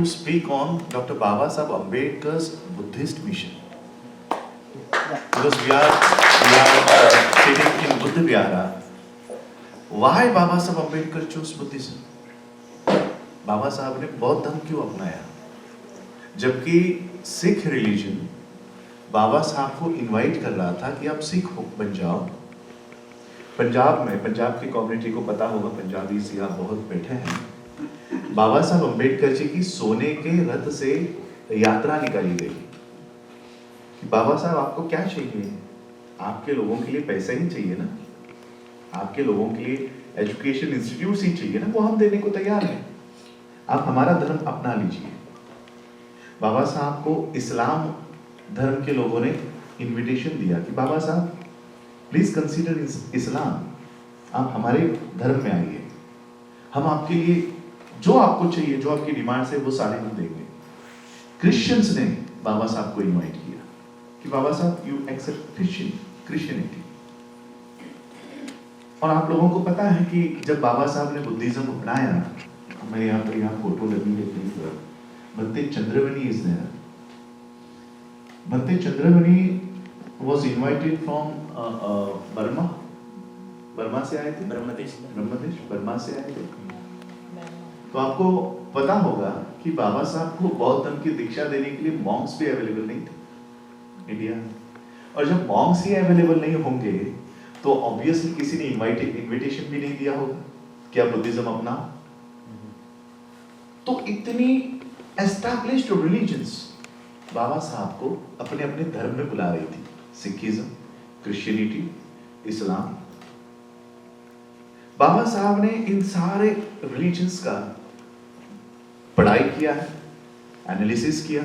To speak on Dr. Baba Saheb Ambedkar's Buddhist mission. Because we are sitting in Buddha Vihara. Why Baba Saheb Ambedkar chose Buddhism? बाबा साहब ने बौद्ध धर्म क्यों अपनाया? जबकि Sikh religion बाबा साहब को इनवाइट कर रहा था कि आप सिख बन जाओ। पंजाब में, पंजाब की कम्युनिटी को पता होगा, पंजाबी यहाँ बहुत बैठे हैं। बाबा साहब अम्बेडकर जी की सोने के रथ से यात्रा निकाली गई कि बाबा साहब आपको क्या चाहिए? आपके लोगों के लिए पैसा ही चाहिए ना, आपके लोगों के लिए एजुकेशन इंस्टीट्यूट ही चाहिए ना, वो हम देने को तैयार हैं, आप हमारा धर्म अपना लीजिए। बाबा साहब को इस्लाम धर्म के लोगों ने इनविटेशन दिया कि बाबा साहब प्लीज कंसीडर इस्लाम, आप हमारे धर्म में आइए, हम आपके लिए जो आपको चाहिए, जो आपकी डिमांड्स है वो सारे हम देंगे। क्रिश्चियंस ने बाबा साहब को इनवाइट किया कि बाबा साहब यू एक्सेप्ट क्रिश्चियनिटी। और आप लोगों को पता है कि जब बाबा साहब ने बुद्धिज्म अपनाया, मैं यहाँ पर फोटो लगी है, Bhante Chandramani is there. Bhante Chandramani was invited from Burma से आए थे, ब्रह्मदेश बर्मा से आए थे। तो आपको पता होगा कि बाबा साहब को बौद्ध धर्म की दीक्षा देने के लिए मॉन्क्स भी अवेलेबल नहीं थे इंडिया में। और जब मॉन्क्स ही अवेलेबल नहीं होंगे तो ऑब्वियसली किसी ने इनविटेशन भी नहीं दिया होगा कि आप बुद्धिज्म अपनाओ। तो इतनी एस्टैब्लिश्ड रिलीजन्स बाबा साहब को अपने अपने धर्म में बुला रही थी, सिखिज्म, क्रिश्चियनिटी, इस्लाम। बाबा साहब ने इन सारे रिलीजन्स का पढ़ाई किया है, एनालिसिस किया,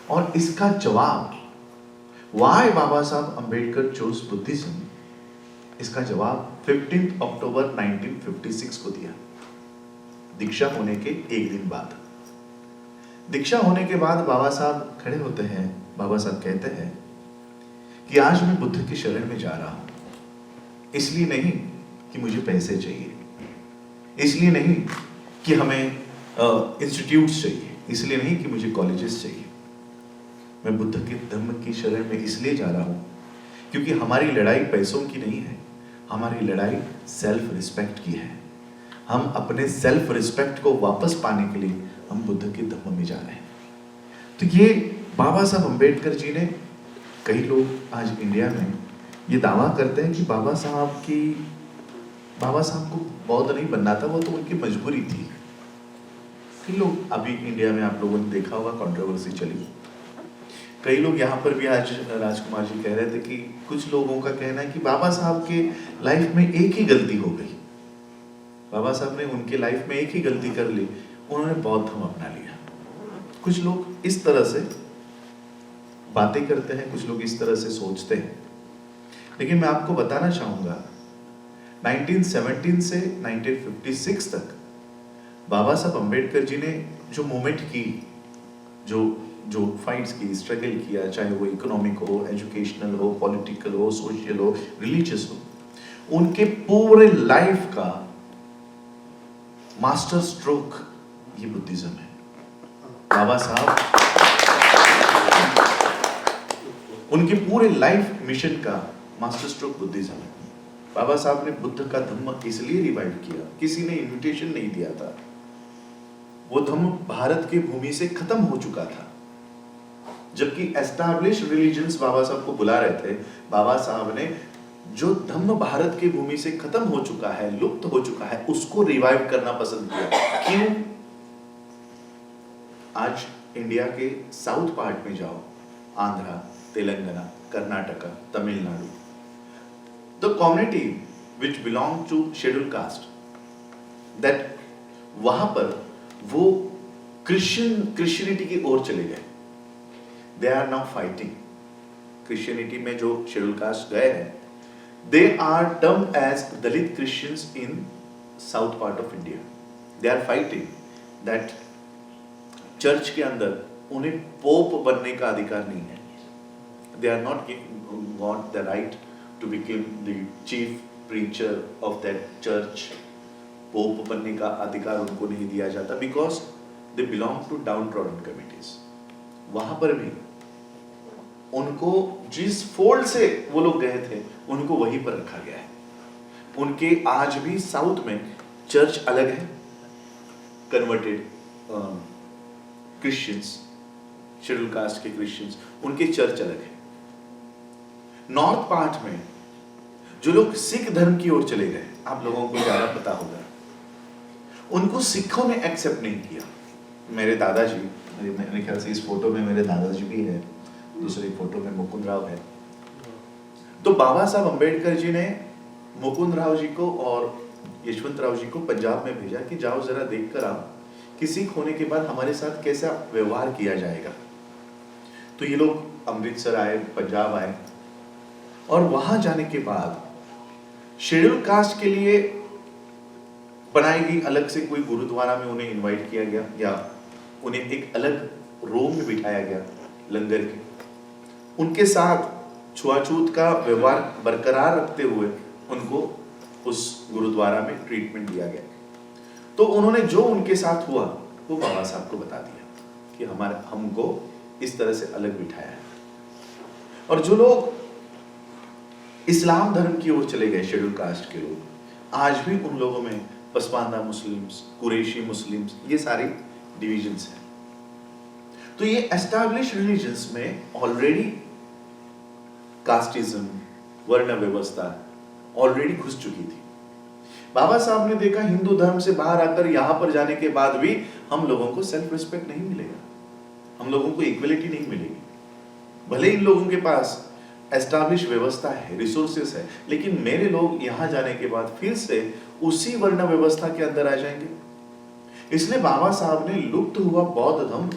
और इसका जवाब व्हाई बाबा साहब अंबेडकर चोज बुद्धिज्म, इसका जवाब 15 अक्टूबर 1956 को दिया, दीक्षा होने के एक दिन बाद। दीक्षा होने के बाद बाबा साहब खड़े होते हैं, बाबा साहब कहते हैं कि आज मैं बुद्ध की शरण में जा रहा हूं, इसलिए नहीं कि मुझे पैसे चाहिए, इसलिए नहीं कि हमें इंस्टीट्यूट्स चाहिए, इसलिए नहीं कि मुझे कॉलेजेस चाहिए। मैं बुद्ध के धर्म की शरण में इसलिए जा रहा हूं क्योंकि हमारी लड़ाई पैसों की नहीं है, हमारी लड़ाई सेल्फ रिस्पेक्ट की है। हम अपने सेल्फ रिस्पेक्ट को वापस पाने के लिए हम बुद्ध के धर्म में जा रहे हैं। तो ये बाबा साहब अम्बेडकर जी ने, कई लोग आज इंडिया में ये दावा करते हैं कि बाबा साहब को बौद्ध नहीं बनना था, वो तो उनकी मजबूरी थी। कई लोग, अभी इंडिया में आप लोगों ने देखा होगा कंट्रोवर्सी चली, कई लोग यहाँ पर भी आज राजकुमार जी कह रहे थे कि कुछ लोगों का कहना है कि बाबा साहब के लाइफ में एक ही गलती हो गई, बाबा साहब ने उनके लाइफ में एक ही गलती कर ली, उन्होंने बौद्ध धर्म अपना लिया। कुछ लोग इस तरह से बातें करते हैं, कुछ लोग इस तरह से सोचते हैं, लेकिन मैं आपको बताना चाहूंगा 1917 से 1956 तक बाबा साहब अम्बेडकर जी ने जो मूवमेंट की, जो फाइट्स की, स्ट्रगल किया, चाहे वो इकोनॉमिक हो, एजुकेशनल हो, पॉलिटिकल हो, सोशल हो, रिलीजियस हो, उनके पूरे लाइफ का मास्टर स्ट्रोक ये बुद्धिज्म है। बाबा साहब उनके पूरे लाइफ मिशन का मास्टर स्ट्रोक बुद्धिज्म है। बाबा साहब ने बुद्ध का धम्म इसलिए रिवाइव किया, किसी ने इनविटेशन नहीं दिया था, वो धम्म भारत की भूमि से खत्म हो चुका था। जबकि एस्टैब्लिश रिलीजन्स बाबा साहब को बुला रहे थे, बाबा साहब ने जो धम्म भारत की भूमि से खत्म हो चुका है, लुप्त हो चुका है, उसको रिवाइव करना पसंद किया। क्यों? आज इंडिया के साउथ पार्ट में जाओ, Andhra, Telangana, Karnataka, Tamil Nadu, the community which belong to schedule caste, that वहां पर वो क्रिश्चियनिटी की ओर चले गए। They are now fighting. Christianity में जो शेड्यूल कास्ट गए हैं, they are termed as Dalit Christians in south part of India. They are fighting that church के अंदर उन्हें पोप बनने का अधिकार नहीं है। They are not got the right to become the chief preacher of that church. Pope बनने का अधिकार उनको नहीं दिया जाता, because they belong to downtrodden communities. वहां पर भी उनको जिस फोल्ड से वो लोग गए थे उनको वहीं पर रखा गया है। उनके आज भी साउथ में चर्च अलग है, कन्वर्टेड क्रिश्चियंस, शेड्यूल कास्ट के क्रिश्चियंस, उनके चर्च अलग है। नॉर्थ पार्ट में जो लोग सिख धर्म की ओर चले गए, आप लोगों को ज्यादा पता होगा, उनको सिखों ने एक्सेप्ट नहीं किया। मेरे दादाजी, मेरे ख्याल से इस फोटो में मेरे दादाजी भी है, दूसरी फोटो में मुकुंद राव है। तो बाबा साहब अंबेडकर जी ने मुकुंद राव जी को और यशवंत राव जी को पंजाब में भेजा कि जाओ जरा देख कर आओ कि सिख होने के बाद हमारे साथ कैसा व्यवहार किया जाएगा। तो ये लोग अमृतसर आए, पंजाब आए, और वहां जाने के बाद शेड्यूल कास्ट के लिए बनाई गई अलग से कोई गुरुद्वारा में उन्हें इनवाइट किया गया, या उन्हें एक अलग रूम में बिठाया गया लंगर के। उनके साथ छुआछूत का व्यवहार बरकरार रखते हुए उनको उस गुरुद्वारा में ट्रीटमेंट दिया गया। तो उन्होंने जो उनके साथ हुआ वो बाबा साहब को बता दिया कि हमको इस तरह से अलग बिठाया है। और जो लोग इस्लाम धर्म की ओर चले गए, शेड्यूल कास्ट के लोग, आज भी उन लोगों में पसमानदा मुस्लिम्स, कुरैशी मुस्लिम्स, ये सारी डिविजन्स हैं। तो ये एस्टैब्लिश रिलीजन्स में ऑलरेडी कास्टिज्म, वर्ण व्यवस्था ऑलरेडी घुस चुकी थी। बाबा साहब ने देखा हिंदू धर्म से बाहर आकर यहां पर जाने के बाद भी हम लोगों को सेल्फ रिस्पेक्ट नहीं मिलेगा, हम लोगों को इक्वलिटी नहीं मिलेगी। भले इन लोगों के पास एस्टैब्लिश व्यवस्था है, रिसोर्सेस है, लेकिन मेरे लोग यहां जाने के बाद फिर से उसी वर्ण व्यवस्था के अंदर आ जाएंगे। इसलिए बाबा साहब ने लुप्त हुआ बौद्ध धर्म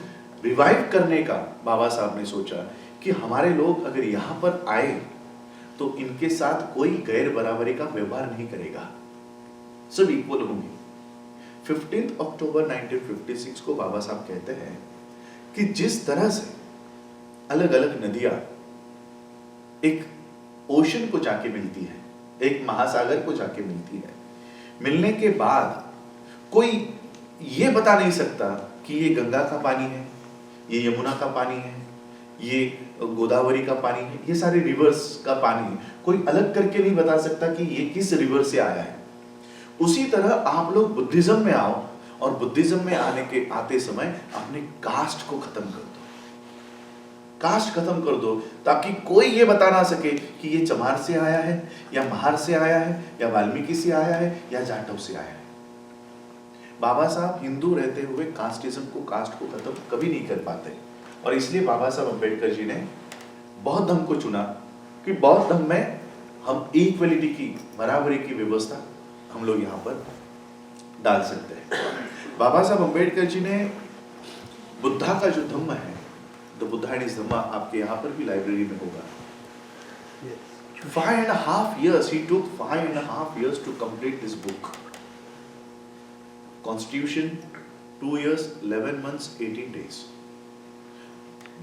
रिवाइव करने का बाबा साहब ने सोचा कि हमारे लोग अगर यहां पर आए तो इनके साथ कोई गैर बराबरी का व्यवहार नहीं करेगा, सब इक्वल होंगे। 15 अक्टूबर 1956 को बाबा साहब कहते हैं कि जिस तरह से अलग अलग नदियां एक ओशन को जाके मिलती है, एक महासागर को जाके मिलती है, मिलने के बाद कोई ये बता नहीं सकता कि ये गंगा का पानी है, ये यमुना का पानी है, ये गोदावरी का पानी है, ये सारे रिवर्स का पानी है, कोई अलग करके नहीं बता सकता कि ये किस रिवर से आया है। उसी तरह आप लोग बुद्धिज्म में आओ और बुद्धिज्म में आते समय अपने कास्ट को खत्म कर दो, कास्ट खत्म कर दो, ताकि कोई ये बता ना सके कि ये चमार से आया है या महार से आया है या वाल्मीकि से आया है या जाटव से आया है। बाबा साहब हिंदू रहते हुए कास्टिज्म को, कास्ट को खत्म कभी नहीं कर पाते, और इसलिए बाबा साहब अंबेडकर जी ने बौद्ध धर्म को चुना कि बौद्ध धर्म में हम इक्वलिटी की, बराबरी की व्यवस्था हम लोग यहाँ पर डाल सकते हैं। बाबा साहब अंबेडकर जी ने बुद्धा का जो धम्म है, द बुद्धाइनिस धम्मा, आपके यहाँ पर भी लाइब्रेरी में होगा। 5.5 years, he took 5.5 years to complete this book. Constitution 2 years 11 months 18 days.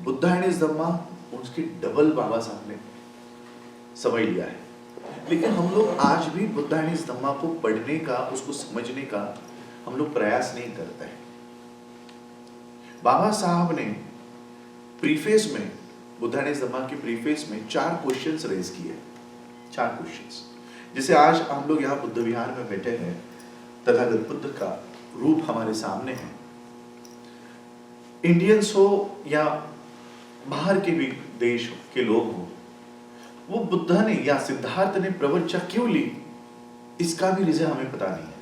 बुद्धाइनिस धम्मा उसके डबल बाबा साहब ने समझ लिया है। लेकिन हम लोग आज भी बुद्धाइनिस धम्मा को पढ़ने का, उसको समझने का हम लोग प्रयास नहीं करते हैं। बाबा साहब ने प्रीफेस में, बुद्धाइनिस धम्मा के प्रीफेस में 4 क्वेश्चंस रेज किए, 4 क्वेश्चंस। जैसे आज हम लोग यहाँ बुद्ध विहार में बैठे हैं, तथागत बुद्ध का रूप हमारे सामने है। इंडियंस हो या बाहर के भी देश के लोग हो, वो बुद्ध ने या सिद्धार्थ ने प्रवृत्ति क्यों ली, इसका भी रीजन हमें पता नहीं है।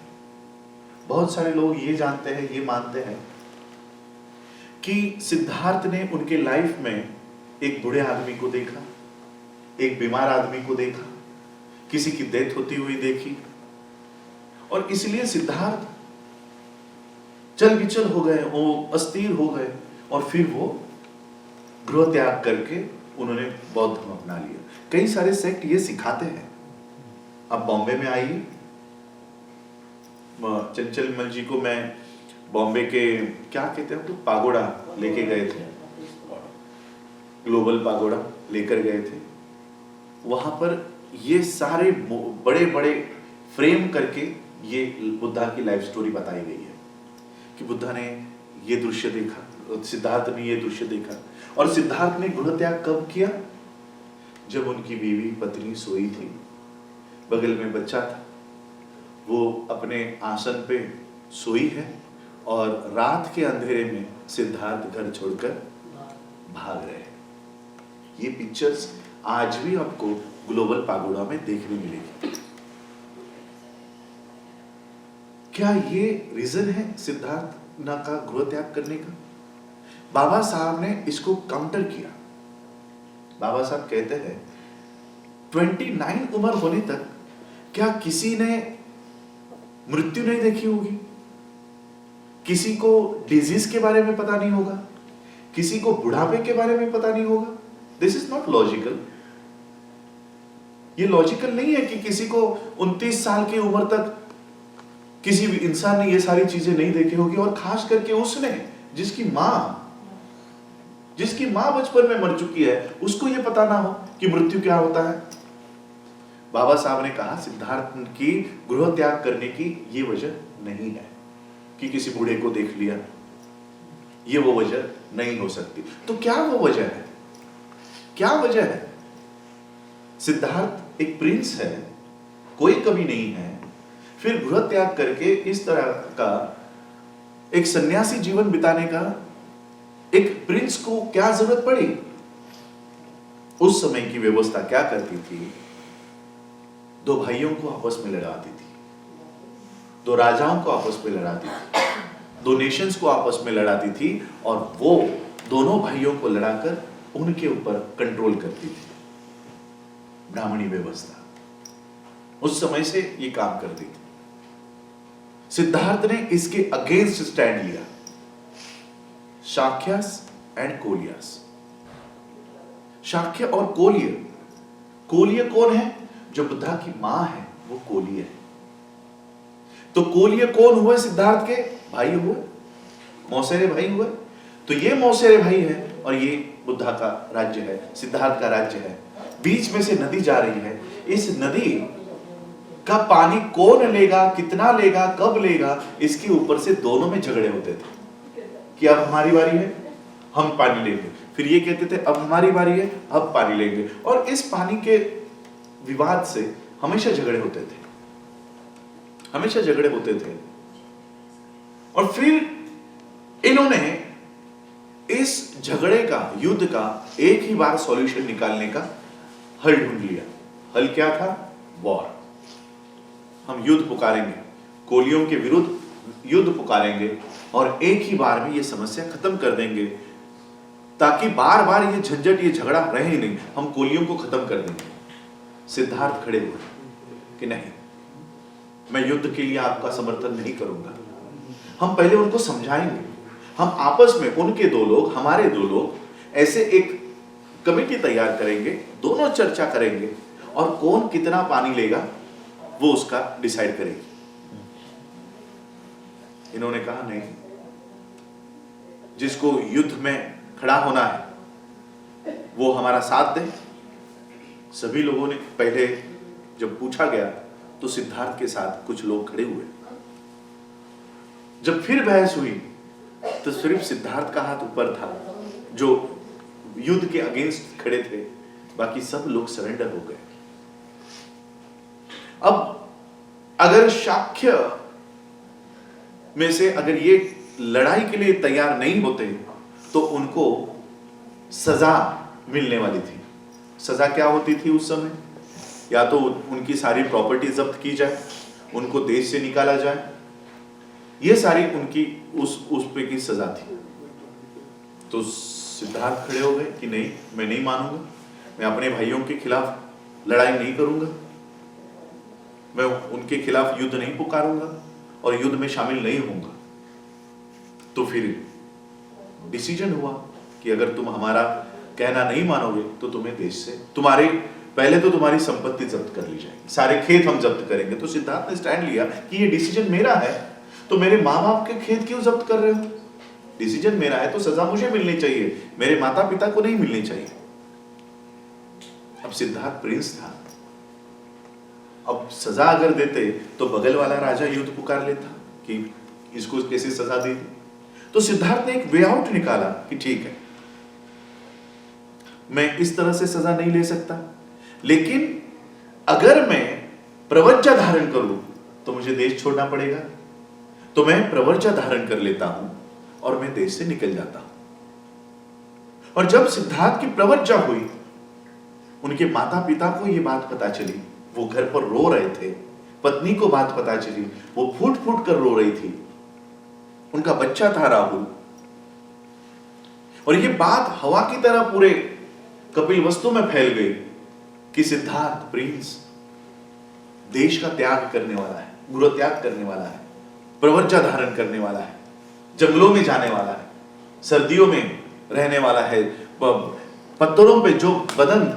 बहुत सारे लोग ये जानते हैं, ये मानते हैं कि सिद्धार्थ ने उनके लाइफ में एक बूढ़े आदमी को देखा, एक बीमार आदमी को देखा, किसी की डेथ होती हुई देखी, और इसलिए सिद्धार्थ चल विचल हो गए, वो अस्थिर हो गए, और फिर वो गृह त्याग करके उन्होंने बौद्ध धर्म अपना लिया। कई सारे सेक्ट ये सिखाते हैं। अब बॉम्बे में आइए, चंचल मल जी को मैं बॉम्बे के क्या कहते हैं तो पागोड़ा लेके गए थे, ग्लोबल पागोड़ा लेकर गए थे। वहां पर ये सारे बड़े बड़े फ्रेम करके ये बुद्धा की लाइफ स्टोरी बताई गई है कि बुद्धा ने ये दृश्य देखा, सिद्धार्थ ने ये दृश्य देखा। और सिद्धार्थ ने गृह त्याग कब किया? जब उनकी बीवी पत्नी सोई थी, बगल में बच्चा था, वो अपने आसन पे सोई है और रात के अंधेरे में सिद्धार्थ घर छोड़कर भाग रहे हैं। ये पिक्चर्स आज भी आपको ग्लोबल पागोडा में देखने मिलेगी। क्या ये रीजन है सिद्धार्थ ना का गृह त्याग करने का? बाबा साहब ने इसको काउंटर किया। बाबा साहब कहते हैं 29 उम्र होने तक क्या किसी ने मृत्यु नहीं देखी होगी? किसी को डिजीज के बारे में पता नहीं होगा, किसी को बुढ़ापे के बारे में पता नहीं होगा। This is not logical. ये लॉजिकल नहीं है कि किसी को 29 साल की उम्र तक किसी भी इंसान ने ये सारी चीजें नहीं देखी होगी, और खास करके उसने जिसकी मां बचपन में मर चुकी है, उसको ये पता ना हो कि मृत्यु क्या होता है। बाबा साहब ने कहा सिद्धार्थ की गृह त्याग करने की ये वजह नहीं है कि किसी बूढ़े को देख लिया, ये वो वजह नहीं हो सकती। तो क्या वो वजह है? क्या वजह है? सिद्धार्थ एक प्रिंस है, कोई कमी नहीं है, फिर गृह त्याग करके इस तरह का एक सन्यासी जीवन बिताने का एक प्रिंस को क्या जरूरत पड़ी? उस समय की व्यवस्था क्या करती थी? दो भाइयों को आपस में लड़ाती थी, दो राजाओं को आपस में लड़ाती थी, दो नेशंस को आपस में लड़ाती थी, और वो दोनों भाइयों को लड़ाकर उनके ऊपर कंट्रोल करती थी। ब्राह्मणी व्यवस्था उस समय से ये काम करती थी। सिद्धार्थ ने इसके अगेंस्ट स्टैंड लिया। शाक्यास एंड कोलियास। शाक्य और कोलिय। कोलिय कौन है? जो बुद्धा की मां है वो कोलिय है। तो कोलिय कौन हुए? सिद्धार्थ के भाई हुए, मौसेरे भाई हुए। तो ये मौसेरे भाई है और ये बुद्धा का राज्य है, सिद्धार्थ का राज्य है। बीच में से नदी जा रही है। इस नदी का पानी कौन लेगा, कितना लेगा, कब लेगा, इसके ऊपर से दोनों में झगड़े होते थे कि अब हमारी बारी है, हम पानी लेंगे। फिर ये कहते थे अब हमारी बारी है, अब पानी लेंगे। और इस पानी के विवाद से हमेशा झगड़े होते थे, हमेशा झगड़े होते थे। और फिर इन्होंने इस झगड़े का, युद्ध का एक ही बार सॉल्यूशन निकालने का हल ढूंढ लिया। हल क्या था? वॉर। हम युद्ध पुकारेंगे, कोलियों के विरुद्ध युद्ध पुकारेंगे और एक ही बार में ये समस्या खत्म कर देंगे, ताकि बार बार ये झंझट, ये झगड़ा रहे ही नहीं। हम कोलियों को खत्म कर देंगे। सिद्धार्थ खड़े हुए कि नहीं, मैं युद्ध के लिए आपका समर्थन नहीं करूंगा। हम पहले उनको समझाएंगे। हम आपस में, उनके दो लोग, हमारे दो लोग, ऐसे एक कमेटी तैयार करेंगे, दोनों चर्चा करेंगे और कौन कितना पानी लेगा वो उसका डिसाइड करेंगे। इन्होंने कहा नहीं, जिसको युद्ध में खड़ा होना है वो हमारा साथ दे। सभी लोगों ने, पहले जब पूछा गया तो सिद्धार्थ के साथ कुछ लोग खड़े हुए। जब फिर बहस हुई तो सिर्फ सिद्धार्थ का हाथ ऊपर था, जो युद्ध के अगेंस्ट खड़े थे। बाकी सब लोग सरेंडर हो गए। अब अगर शाक्य में से अगर ये लड़ाई के लिए तैयार नहीं होते तो उनको सजा मिलने वाली थी। सजा क्या होती थी उस समय? या तो उनकी सारी प्रॉपर्टी जब्त की जाए, उनको देश से निकाला जाए, ये सारी उनकी उस पे की सजा थी। तो सिद्धार्थ खड़े हो गए कि नहीं, मैं नहीं मानूंगा, मैं अपने भाइयों के खिलाफ लड़ाई नहीं करूंगा, मैं उनके खिलाफ युद्ध नहीं पुकारूंगा और युद्ध में शामिल नहीं होऊंगा। तो फिर डिसीजन हुआ कि अगर तुम हमारा कहना नहीं मानोगे तो तुम्हें देश से, पहले तो तुम्हारी संपत्ति जब्त कर ली जाएगी, सारे खेत हम जब्त करेंगे। तो सिद्धार्थ ने स्टैंड लिया कि ये डिसीजन मेरा है, तो मेरे माँ बाप के खेत क्यों जब्त कर रहे हो? डिसीजन मेरा है तो सजा मुझे मिलनी चाहिए, मेरे माता पिता को नहीं मिलनी चाहिए। अब सिद्धार्थ प्रिंस था, अब सजा अगर देते तो बगल वाला राजा युद्ध पुकार लेता कि इसको कैसे सजा दी। तो सिद्धार्थ ने एक वे आउट निकाला कि ठीक है, मैं इस तरह से सजा नहीं ले सकता, लेकिन अगर मैं प्रवज्जा धारण करूं तो मुझे देश छोड़ना पड़ेगा। तो मैं प्रवज्जा धारण कर लेता हूं और मैं देश से निकल जाता हूं। और जब सिद्धार्थ की प्रवज्जा हुई, उनके माता पिता को यह बात पता चली, वो घर पर रो रहे थे, पत्नी को बात पता चली, वो फूट फूट कर रो रही थी, उनका बच्चा था राहुल, और ये बात हवा की तरह पूरे कपिलवस्तु में फैल गई कि सिद्धार्थ प्रिंस देश का त्याग करने वाला है, गृह त्याग करने वाला है, प्रवज्जा धारण करने वाला है, जंगलों में जाने वाला है, सर्दियों में रहने वाला है, पत्थरों पे जो बदन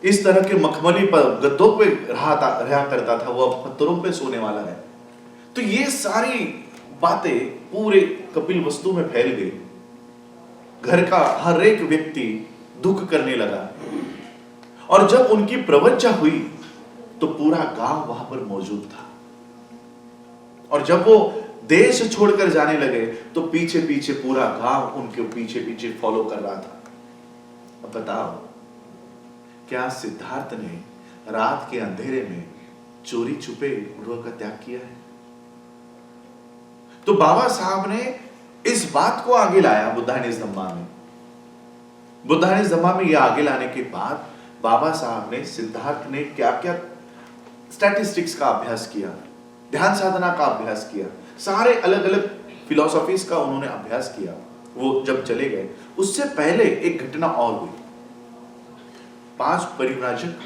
इस तरह के मखमली पर गद्दों पे रहा करता था, वो पत्थरों पे सोने वाला है। तो ये सारी बातें पूरे कपिलवस्तु में फैल गई। घर का हर एक व्यक्ति दुख करने लगा, और जब उनकी प्रवज्जा हुई तो पूरा गांव वहां पर मौजूद था, और जब वो देश छोड़कर जाने लगे तो पीछे पीछे पूरा गांव उनके पीछे पीछे फॉलो कर रहा था। अब बताओ, क्या सिद्धार्थ ने रात के अंधेरे में चोरी छुपे गृह का त्याग किया है? तो बाबा साहब ने इस बात को आगे लाया बुद्धानिसधम्मा में। बुद्धानिसधम्मा में यह आगे लाने के बाद बाबा साहब ने, सिद्धार्थ ने क्या क्या स्टैटिस्टिक्स का अभ्यास किया, ध्यान साधना का अभ्यास किया, सारे अलग अलग फिलॉसफीज का उन्होंने अभ्यास किया। वो जब चले गए, उससे पहले एक घटना और हुई। 5 परिव्राजक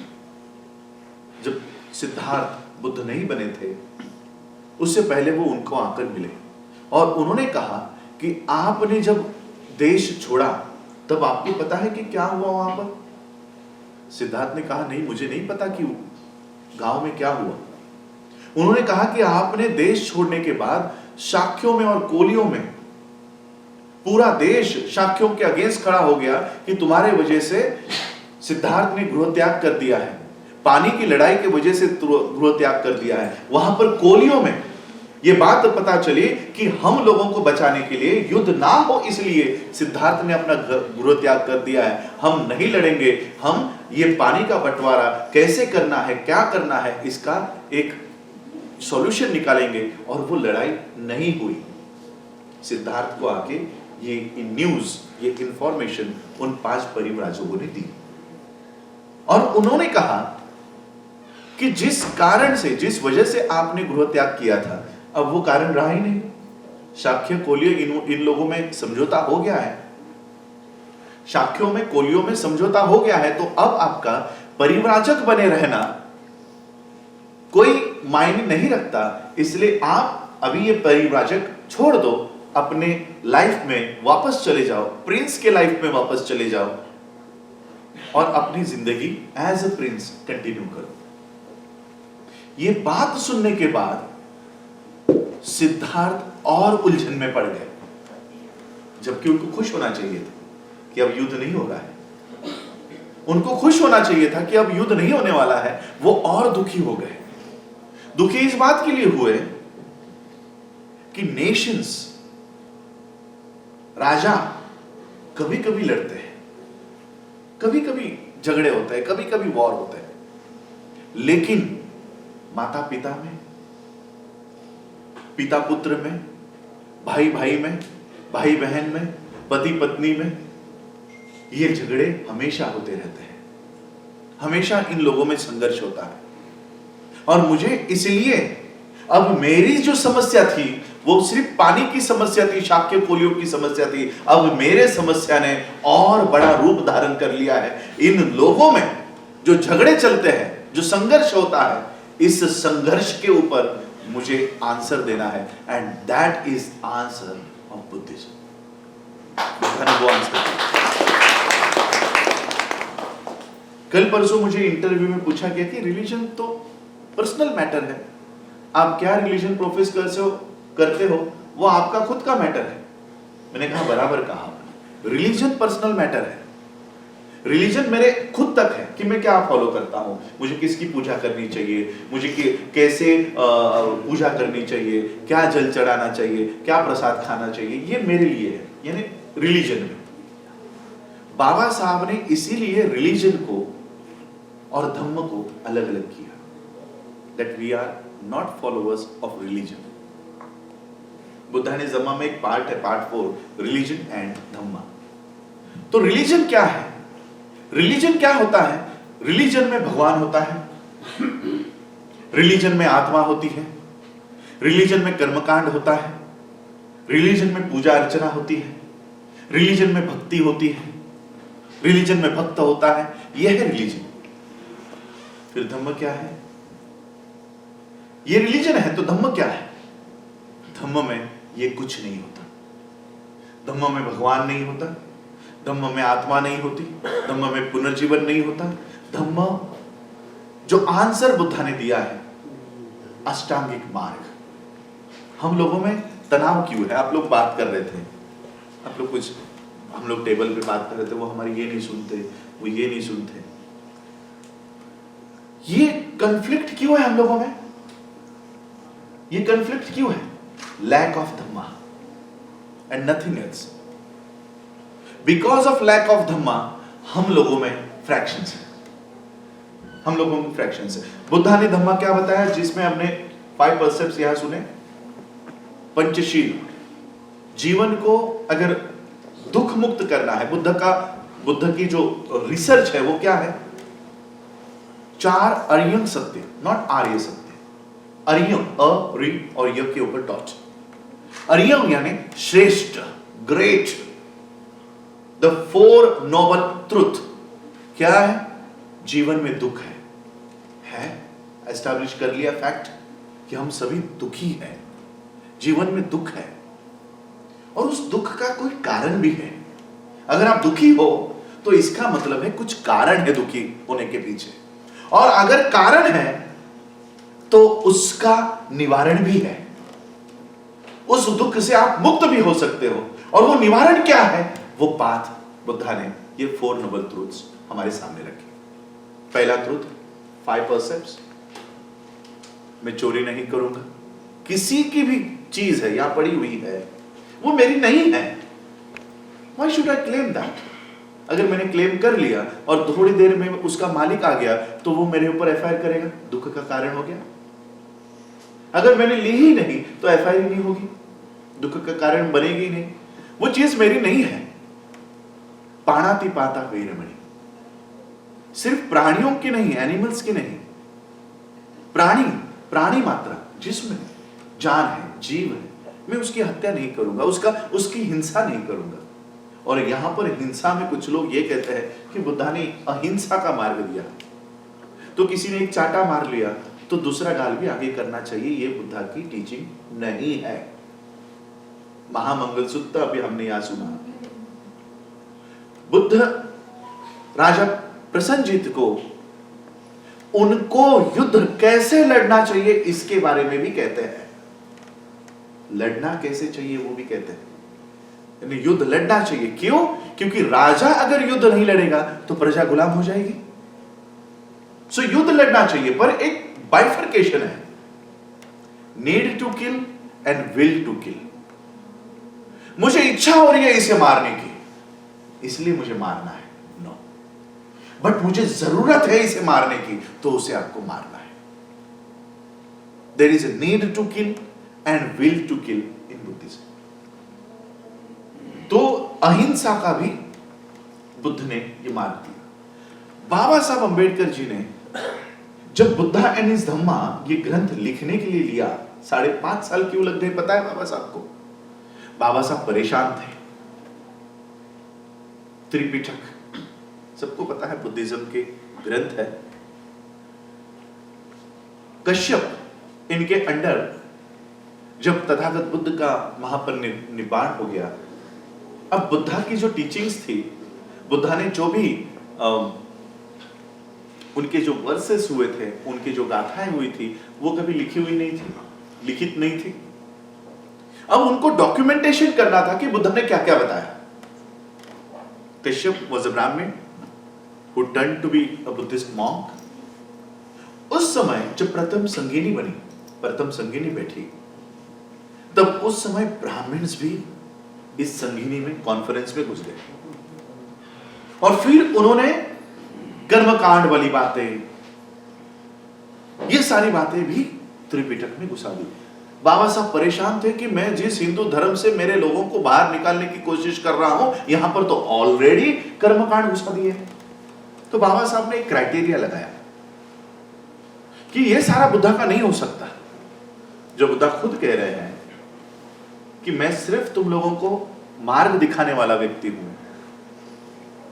जब सिद्धार्थ बुद्ध नहीं बने थे, उससे पहले वो उनको आकर मिले और उन्होंने कहा कि आपने जब देश छोड़ा तब आपको पता है कि क्या हुआ वहां पर? सिद्धार्थ ने कहा, नहीं, मुझे नहीं पता कि गांव में क्या हुआ। उन्होंने कहा कि आपने देश छोड़ने के बाद शाक्यों में और कोलियों में पूरा देश शाक्यों के अगेंस्ट खड़ा हो गया कि तुम्हारे वजह से सिद्धार्थ ने गृह त्याग कर दिया है, पानी की लड़ाई की वजह से गृह त्याग कर दिया है। वहां पर कोलियों में यह बात पता चली कि हम लोगों को बचाने के लिए, युद्ध ना हो इसलिए सिद्धार्थ ने अपना गृह त्याग कर दिया है। हम नहीं लड़ेंगे, हम ये पानी का बंटवारा कैसे करना है, क्या करना है, इसका एक सॉल्यूशन निकालेंगे। और वो लड़ाई नहीं हुई। सिद्धार्थ को आके ये न्यूज, ये इंफॉर्मेशन उन 5 परिव्राजकों ने दी और उन्होंने कहा कि जिस कारण से, जिस वजह से आपने गृह त्याग किया था, अब वो कारण रहा ही नहीं। शाक्य कोलियों इन लोगों में समझौता हो गया है, शाक्यों में कोलियों में समझौता हो गया है, तो अब आपका परिव्राजक बने रहना कोई मायने नहीं रखता। इसलिए आप अभी ये परिव्राजक छोड़ दो, अपने लाइफ में वापस चले जाओ, प्रिंस के लाइफ में वापस चले जाओ और अपनी जिंदगी एज अ प्रिंस कंटिन्यू करो। ये बात सुनने के बाद सिद्धार्थ और उलझन में पड़ गए, जबकि उनको खुश होना चाहिए था कि अब युद्ध नहीं हो रहा है। उनको खुश होना चाहिए था कि अब युद्ध नहीं होने वाला है। वो और दुखी हो गए। दुखी इस बात के लिए हुए कि नेशंस, राजा कभी कभी लड़ते हैं, कभी कभी झगड़े होते हैं, कभी कभी वॉर होते हैं, लेकिन माता पिता में, पिता पुत्र में, भाई भाई में, भाई बहन में, पति पत्नी में, ये झगड़े हमेशा होते रहते हैं। हमेशा इन लोगों में संघर्ष होता है। और मुझे इसलिए अब मेरी जो समस्या थी वो सिर्फ पानी की समस्या थी, शाक्य कोलियों की समस्या थी। अब मेरे समस्या ने और बड़ा रूप धारण कर लिया है। इन लोगों में जो झगड़े चलते हैं, जो संघर्ष होता है, इस संघर्ष के ऊपर मुझे आंसर देना है, and that is answer of Buddhism. वो आंसर। कल परसों मुझे इंटरव्यू में पूछा गया कि रिलीजन तो पर्सनल मैटर है, आप क्या रिलीजन प्रोफेस करते हो वो आपका खुद का मैटर है। मैंने कहा बराबर कहा, रिलीजन पर्सनल मैटर है, रिलीजन मेरे खुद तक है कि मैं क्या फॉलो करता हूं, मुझे किसकी पूजा करनी चाहिए, मुझे कैसे पूजा करनी चाहिए, क्या जल चढ़ाना चाहिए, क्या प्रसाद खाना चाहिए, ये मेरे लिए है, यानी रिलीजन में। बाबा साहब ने इसीलिए रिलीजन को और धम्म को अलग अलग किया, that we are not followers of religion. Buddha ने धम्मा में एक पार्ट है, पार्ट 4, रिलीजन एंड धम्मा। तो रिलीजन क्या है? रिलीजन क्या होता है? रिलीजन में भगवान होता है, रिलीजन में आत्मा होती है, रिलीजन में कर्मकांड होता है, रिलीजन में पूजा अर्चना होती है, रिलीजन में भक्ति होती है, रिलीजन में भक्त होता है, यह है रिलीजन। फिर धम्म क्या है? ये रिलीजन है तो धम्म क्या है? धम्म में ये कुछ नहीं होता, धम्म में भगवान नहीं होता, धम्म में आत्मा नहीं होती, धम्म में पुनर्जीवन नहीं होता। धम्म जो आंसर बुद्धा ने दिया है, अष्टांगिक मार्ग। हम लोगों में तनाव क्यों है? आप लोग बात कर रहे थे, आप लोग कुछ, हम लोग टेबल पे बात कर रहे थे, वो हमारी ये नहीं सुनते, वो ये नहीं सुनते। ये कॉन्फ्लिक्ट क्यों है हम लोगों में? ये कॉन्फ्लिक्ट क्यों है? Lack of dhamma and nothing else. Because of lack of dhamma हम लोगों में फ्रैक्शंस है, हम लोगों में फ्रैक्शंस है। बुद्धा ने धम्मा क्या बताया, जिसमें हमने 5 परसेप्ट्स यहां सुने। पंचशील, जीवन को अगर दुख मुक्त करना है, बुद्ध की जो रिसर्च है वो क्या है? 4 अर्यम सत्य, नॉट आर्य सत्य। अर्यम, अ, रि और य के ऊपर डॉट। अर्यम यानी श्रेष्ठ, ग्रेट, द 4 नोबल ट्रुथ। क्या है? जीवन में दुख है एस्टैब्लिश कर लिया फैक्ट कि हम सभी दुखी हैं, जीवन में दुख है और उस दुख का कोई कारण भी है। अगर आप दुखी हो तो इसका मतलब है कुछ कारण है दुखी होने के पीछे, और अगर कारण है तो उसका निवारण भी है, उस दुख से आप मुक्त भी हो सकते हो। और वो निवारण क्या है? वो पाथ बुद्धा ने ये 4 नोबल ट्रूथ्स हमारे सामने रखे। पहला ट्रूथ, 5 परसेप्ट्स, मैं चोरी नहीं करूंगा। किसी की भी चीज है यहां पड़ी हुई है, वो मेरी नहीं है, Why should I claim that? अगर मैंने क्लेम कर लिया और थोड़ी देर में उसका मालिक आ गया तो वो मेरे ऊपर एफआईआर करेगा, दुख का कारण हो गया। अगर मैंने ली ही नहीं तो एफआईआर नहीं होगी, दुख का कारण बनेगी नहीं, वो चीज मेरी नहीं है। पाणाति पाता वेरमणि, सिर्फ प्राणियों की नहीं, एनिमल्स की नहीं, प्राणी मात्रा जिसमें जान है, जीव है, मैं उसकी हत्या नहीं करूंगा, उसकी हिंसा नहीं करूंगा। और यहां पर हिंसा में कुछ लोग ये कहते हैं कि बुद्धा ने अहिंसा का मार्ग दिया, तो किसी ने एक चाटा मार लिया तो दूसरा गाल भी आगे करना चाहिए, ये बुद्धा की टीचिंग नहीं है। महामंगल सूत्र अभी हमने यहां सुना। बुद्ध राजा प्रसन्नजीत को उनको युद्ध कैसे लड़ना चाहिए इसके बारे में भी कहते हैं, लड़ना कैसे चाहिए वो भी कहते हैं। युद्ध लड़ना चाहिए, क्यों? क्योंकि राजा अगर युद्ध नहीं लड़ेगा तो प्रजा गुलाम हो जाएगी। सो युद्ध लड़ना चाहिए, पर एक बाइफर्केशन है, need to kill and will to kill. मुझे इच्छा हो रही है इसे मारने की, इसलिए मुझे मारना है, नो। बट मुझे जरूरत है इसे मारने की, तो उसे आपको मारना है। There is a need to kill and will to kill in Buddhism. तो अहिंसा का भी बुद्ध ने ये मार्ग दिया। बाबा साहब अंबेडकर जी ने जब बुद्धा एंड हिज धम्मा ये ग्रंथ लिखने के लिए लिया, 5.5 साल क्यों लग गए पता है बाबा साहब को? बाबा साहब परेशान थे। त्रिपिटक सबको पता है, बुद्धिज्म के ग्रंथ है। कश्यप इनके अंडर जब तथागत बुद्ध का महापरिनिर्वाण हो गया, अब बुद्धा की जो टीचिंग्स थी, बुद्धा ने जो भी उनके जो वर्सेस हुए थे, उनके जो गाथाएं हुई थी, वो कभी लिखी हुई नहीं थी, लिखित नहीं थी। अब उनको डॉक्यूमेंटेशन करना था कि बुद्ध ने क्या क्या बताया। कश्यप वाज अ ब्राह्मण, who turned to be a Buddhist monk. उस समय जब प्रथम संगिनी बैठी, तब उस समय ब्राह्मण्स भी इस संगिनी में कॉन्फ्रेंस में घुस गए और फिर उन्होंने कर्मकांड वाली बातें, ये सारी बातें भी त्रिपिटक में घुसा दी। बाबा साहब परेशान थे कि मैं जिस हिंदू धर्म से मेरे लोगों को बाहर निकालने की कोशिश कर रहा हूं, यहां पर तो ऑलरेडी कर्मकांड घुसा दिए। तो बाबा साहब ने एक क्राइटेरिया लगाया कि यह सारा बुद्धा का नहीं हो सकता। जो बुद्धा खुद कह रहे हैं कि मैं सिर्फ तुम लोगों को मार्ग दिखाने वाला व्यक्ति हूं,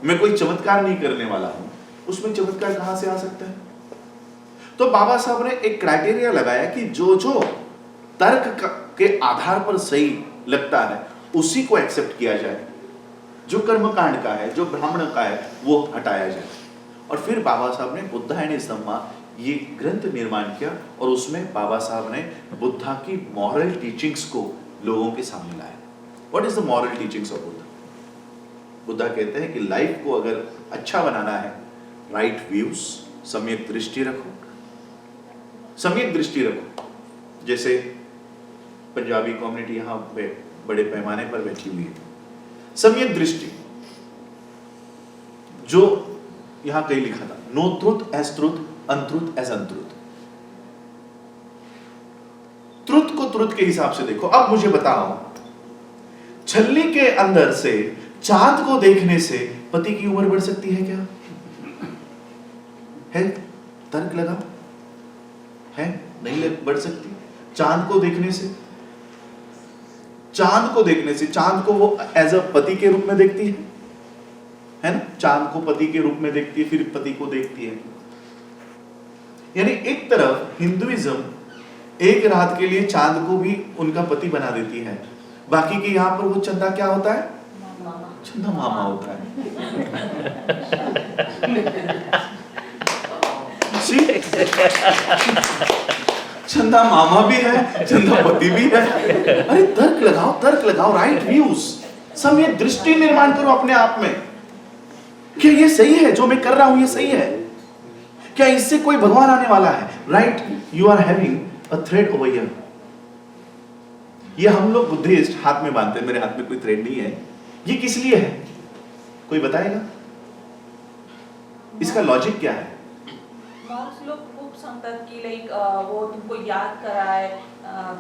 मैं कोई चमत्कार नहीं करने वाला हूं, उसमें चमत्कार कहां से आ सकता है? तो बाबा साहब ने एक क्राइटेरिया लगाया कि जो जो तर्क के आधार पर सही लगता है उसी को एक्सेप्ट किया जाए, जो कर्मकांड का है, जो ब्राह्मण का है, वो हटाया जाए। और फिर बाबा साहब ने बुद्धा एंड हिज धम्मा ये ग्रंथ निर्माण किया और उसमें बाबा साहब ने बुद्धा की मॉरल टीचिंग्स को लोगों के सामने लाया। What is the moral teachings of Buddha? Buddha कहते हैं कि लाइफ को अगर अच्छा बनाना है, राइट व्यूज, सम्यक दृष्टि रखो, सम्यक दृष्टि रखो। जैसे पंजाबी कम्युनिटी यहां बड़े पैमाने पर बैठी हुई है, सम्यक दृष्टि, जो यहां कहीं लिखा था, no truth as truth, untruth as untruth. Truth को ट्रुथ के हिसाब से देखो। अब मुझे बताओ, छलनी के अंदर से चांद को देखने से पति की उम्र बढ़ सकती है क्या? है? तर्क लगाओ, है? नहीं बढ़ सकती। चांद को देखने से, चांद को वो एज अ पति के रूप में देखती है ना? चांद को पति के रूप में देखती है, फिर पति को देखती है। यानी एक तरफ हिंदुइज्म एक रात के लिए चांद को भी उनका पति बना देती है, बाकी के यहां पर वो चंदा क्या होता है? चंदा मामा होता है। चंदा मामा भी है, चंदा पति भी है। अरे तर्क लगाओ, राइट व्यूज, सम्यक दृष्टि निर्माण करो अपने आप में। क्या ये सही है? जो मैं कर रहा हूं ये सही है? क्या इससे कोई भगवान आने वाला है? Right, you are having a thread over here. ये हम लोग बुद्धिस्ट हाथ में बांधते हैं, मेरे हाथ में कोई थ्रेड नहीं है। ये किस लिए है? कोई बताएगा? इसका लॉजिक क्या है? लोग खूब सांगतात की लाइक वो तुमको याद कराए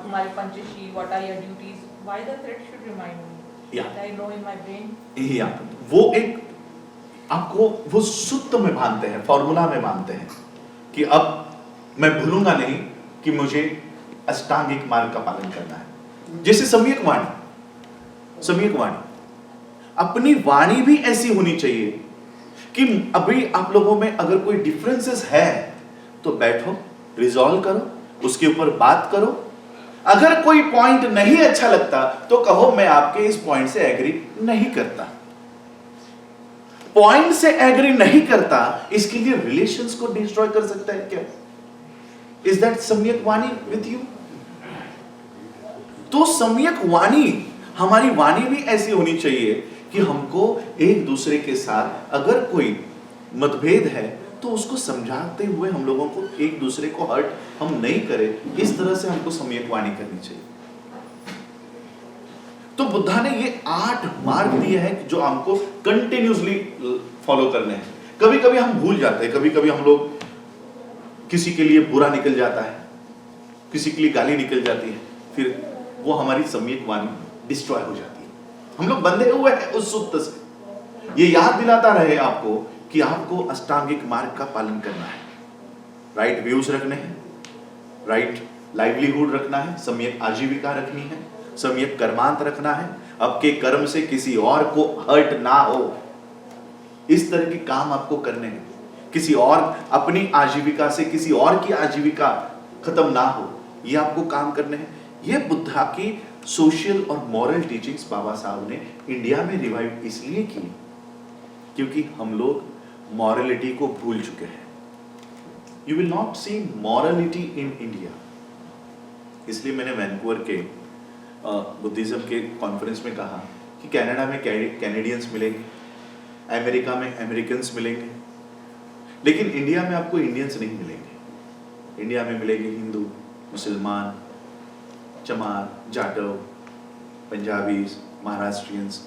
तुम्हारे Panchsheel, what are your duties, why the thread should remind me that I know in my brain. या वो एक आपको वो सूत्र में बांधते हैं, फॉर्मूला में बांधते हैं कि अब मैं भूलूंगा नहीं कि मुझे अष्टांगिक मार्ग का पालन करना है। जैसे सम्यक वाणी, अपनी वाणी भी ऐसी होनी चाहिए कि अभी आप लोगों में अगर कोई डिफरेंसेस है तो बैठो, रिजॉल्व करो, उसके ऊपर बात करो। अगर कोई पॉइंट नहीं अच्छा लगता तो कहो मैं आपके इस पॉइंट से एग्री नहीं करता। पॉइंट से एग्री नहीं करता, इसके लिए रिलेशंस को डिस्ट्रॉय कर सकता है क्या? इज दैट सम्यक वाणी विथ यू? तो सम्यक वाणी, हमारी वाणी भी ऐसी होनी चाहिए कि हमको एक दूसरे के साथ अगर कोई मतभेद है तो उसको समझाते हुए हम लोगों को एक दूसरे को हर्ट हम नहीं करें, इस तरह से हमको सम्यक वाणी करनी चाहिए। तो बुद्धा ने ये 8 मार्ग दिए हैं जो हमको कंटिन्यूसली फॉलो करने हैं। कभी कभी हम भूल जाते हैं, कभी कभी हम लोग, किसी के लिए बुरा निकल जाता है, किसी के लिए गाली निकल जाती है, फिर वो हमारी सम्यक वाणी डिस्ट्रॉय हो जाती है। हम लोग बंधे हुए हैं उस सूत्र से। ये याद दिलाता रहे आपको कि आपको अष्टांगिक मार्ग का पालन करना है, राइट व्यूज रखने हैं, राइट लाइवलीहुड रखना है, सम्यक आजीविका रखनी है, सम्यक कर्मांत रखना है, आपके कर्म से किसी और को हर्ट ना हो, इस तरह के काम आपको करने हैं। किसी और अपनी आजीविका से किसी और की आजीविका खत्म ना हो, ये आपको काम करने हैं। ये बुद्धा की सोशल और मॉरल टीचिंग्स बाबा साहब ने इंडिया में रिवाइव इसलिए की क्योंकि हम लोग मॉरलिटी को भूल चुके हैं। You will not see morality in India. इसलिए मैंने वैंकूवर के बुद्धिज्म के कॉन्फ्रेंस में कहा कि कनाडा में कैनेडियंस मिलेंगे, अमेरिका में अमेरिकन्स मिलेंगे, लेकिन इंडिया में आपको इंडियंस नहीं मिलेंगे। इंडिया में मिलेंगे हिंदू, मुसलमान, चमार, जाटव, पंजाबीज, महाराष्ट्रियंस,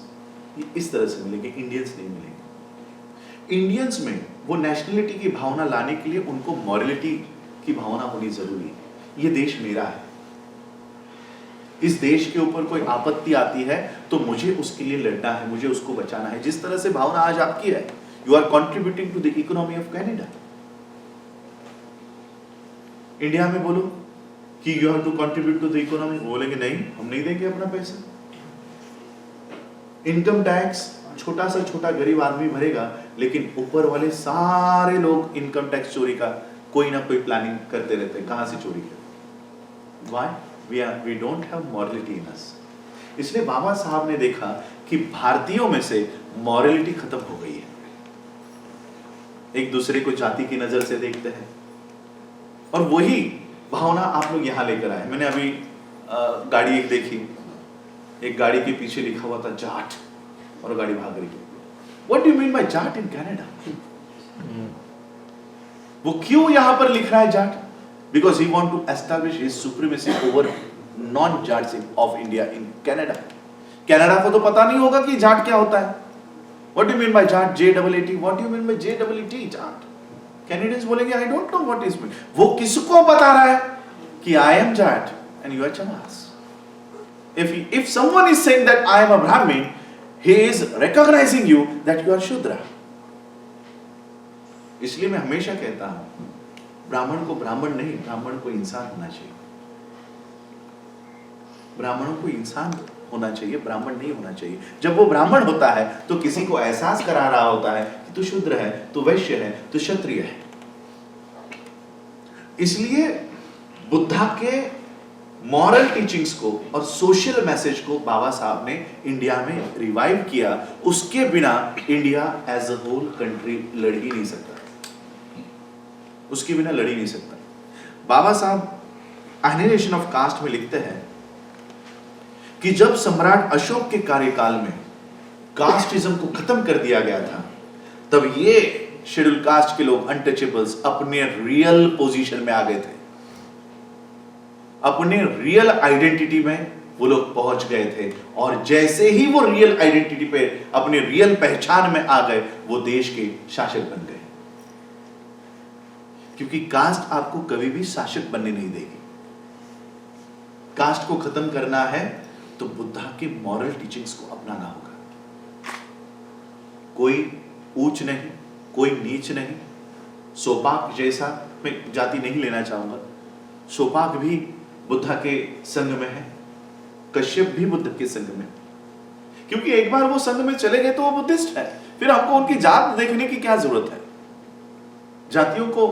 ये इस तरह से मिलेंगे, इंडियंस नहीं मिलेंगे। इंडियंस में वो नेशनलिटी की भावना लाने के लिए उनको मॉरलिटी की भावना होनी जरूरी है। ये देश मेरा है, इस देश के ऊपर कोई आपत्ति आती है तो मुझे उसके लिए लड़ना है, मुझे उसको बचाना है। जिस तरह से भावना आज आपकी है, you are contributing to the economy of Canada. India में बोलो कि you have to contribute to the economy, बोलेंगे नहीं, हम नहीं देंगे अपना पैसा। इनकम टैक्स छोटा सा छोटा गरीब आदमी भरेगा, लेकिन ऊपर वाले सारे लोग इनकम टैक्स चोरी का कोई ना कोई प्लानिंग करते रहते हैं, कहां से चोरी करें। Why? We don't have morality in us. इसलिए बाबा साहब ने देखा कि भारतीयों में से मॉरलिटी खत्म हो गई है, एक दूसरे को जाति की नजर से देखते हैं, और वही भावना आप लोग यहां लेकर आए। मैंने अभी गाड़ी एक देखी, एक गाड़ी के पीछे लिखा हुआ था जाट, और गाड़ी भाग रही है। What do you mean by Jat in Canada? वो क्यों यहां पर लिख रहा है Jat? Because he want to establish his supremacy over non-Jats of India in Canada. Canada को तो पता नहीं होगा कि जाट क्या होता है। What do you mean by Jat? JAAT. What do you mean by JAAT? Jat. Canadians बोलेंगे I don't know what is mean. वो किसको बता रहा है कि I am Jat and you are Chamas. If someone is saying that I am a Brahmin, he is recognizing you that you are Shudra. इसलिए मैं हमेशा कहता हूं, ब्राह्मण को ब्राह्मण नहीं, ब्राह्मण को इंसान होना चाहिए। ब्राह्मणों को इंसान होना चाहिए, ब्राह्मण नहीं होना चाहिए। जब वो ब्राह्मण होता है तो किसी को एहसास करा रहा होता है कि तू शूद्र है, तू वैश्य है, तू क्षत्रिय है। इसलिए बुद्धा के मॉरल टीचिंग्स को और सोशल मैसेज को बाबा साहब ने इंडिया में रिवाइव किया। उसके बिना India as a whole country लड़ ही नहीं सकता, उसके बिना लड़ ही नहीं सकता। बाबा साहब एनिहिलेशन ऑफ कास्ट में लिखते हैं कि जब सम्राट अशोक के कार्यकाल में कास्टिज्म को खत्म कर दिया गया था, तब ये शेड्यूल कास्ट के लोग अनटचेबल्स अपने रियल पोजीशन में आ गए थे, अपने रियल आइडेंटिटी में वो लोग पहुंच गए थे। और जैसे ही वो रियल आइडेंटिटी पे, अपने रियल पहचान में आ गए, वो देश के शासक बन गए। क्योंकि कास्ट आपको कभी भी शासक बनने नहीं देगी। कास्ट को खत्म करना है तो बुद्धा के मॉरल टीचिंग्स को अपनाना होगा। कोई ऊंच नहीं, कोई नीच नहीं। सोपाक जैसा, मैं जाति नहीं लेना चाहूंगा, सोपाक भी बुद्धा के संग में है, कश्यप भी बुद्ध के संग में, क्योंकि एक बार वो संग में चले गए तो वो बुद्धिस्ट है, फिर हमको उनकी जात देखने की क्या जरूरत है? जातियों को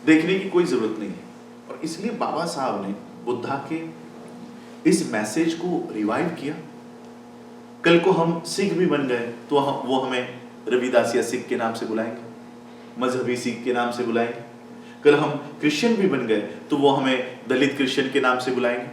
देखने की कोई जरूरत नहीं है। और इसलिए बाबा साहब ने बुद्धा के इस मैसेज को रिवाइव किया। कल को हम सिख भी बन गए तो वो हमें रविदासिया सिख के नाम से बुलाएंगे, मजहबी सिख के नाम से बुलाएंगे। कल हम क्रिश्चियन भी बन गए तो वो हमें दलित क्रिश्चियन के नाम से बुलाएंगे।